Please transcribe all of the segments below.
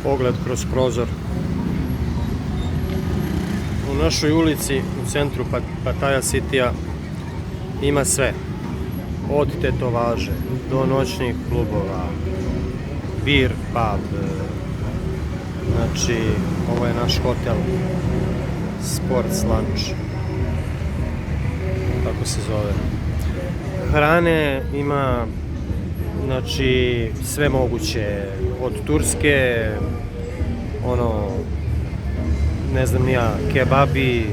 Pogled kroz prozor. U našoj ulici, u centru Pattaya Citya, ima sve. Od tetovaže do noćnih klubova, beer pub, znači ovo je naš hotel, Sports Lunch, tako se zove. Hrane ima, znači, sve moguće, od turske, ne znam ni ja, kebabi,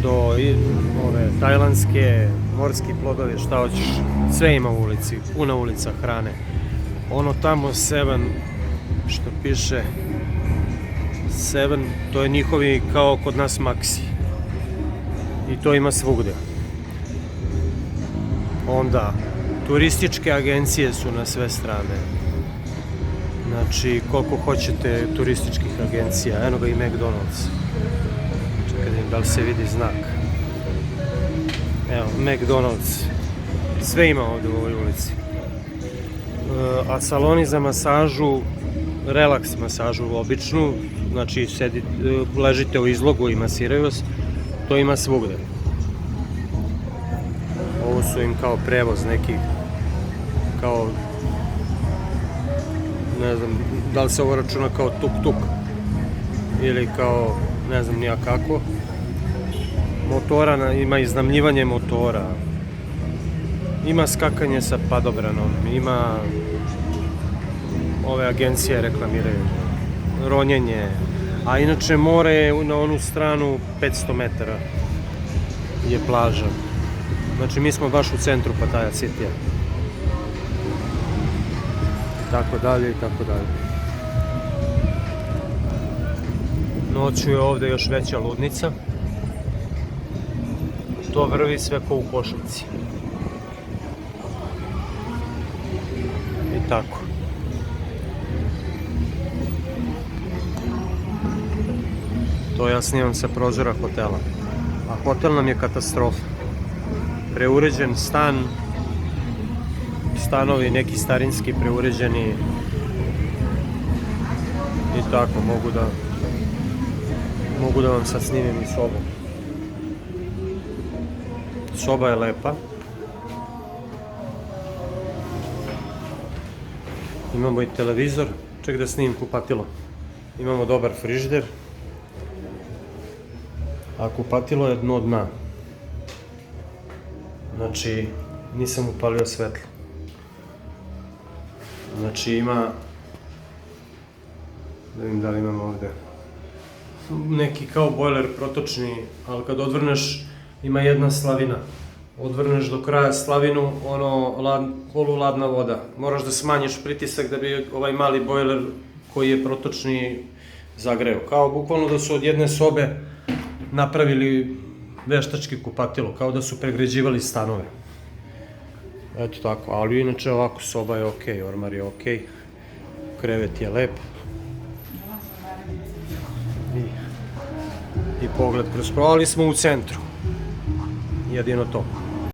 do ove tajlandske, morski plodovi, šta hoćeš, sve ima u ulici, puna ulica hrane. Ono tamo 7, što piše 7, to je njihovi kao kod nas Maxi. I to ima svugde. Onda, turističke agencije su na sve strane. Znači, koliko hoćete turističkih agencija. Eno ga i McDonald's. Čekaj, da li se vidi znak. Evo, McDonald's. Sve ima ovdje u ovoj ulici. A saloni za masažu, relaks masažu običnu, znači ležite u izlogu i masiraju vas, to ima svugde. Ovo su im kao prevoz neki, kao, ne znam, da li se ovo računa kao tuk-tuk ili kao, ne znam nija kako. Motora, ima iznajmljivanje motora, ima skakanje sa padobranom, ima ove agencije reklamiraju, ronjenje, a inače more je na onu stranu 500 metara je plaža. Znači mi smo baš u centru Pattaya Citya. Tako dalje i tako dalje. Noću je ovdje još veća ludnica. To vrvi sve ko u košarci. I tako. To ja snimam sa prozora hotela. A hotel nam je katastrofa. Preuređen stan, stanovi neki starinski preuređeni i tako, mogu da vam sad snimim i sobu. Soba je lepa. Imamo i televizor, ček da snimim kupatilo. Imamo dobar frižider, a kupatilo je dno dna. Znači, nisam upalio svetlo. Znači ima, da vidim da li imamo ovdje, neki kao bojler protočni, ali kad odvrneš ima jedna slavina. Odvrneš do kraja slavinu, poluladna voda. Moraš da smanjiš pritisak da bi ovaj mali bojler koji je protočni zagreo. Kao bukvalno da su od jedne sobe napravili veštački kupatilo, kao da su pregređivali stanove. Eto tako, ali inače ovako soba je okej, ormar je okej, krevet je lep. I pogled kroz prozor, ali smo u centru. Jedino to.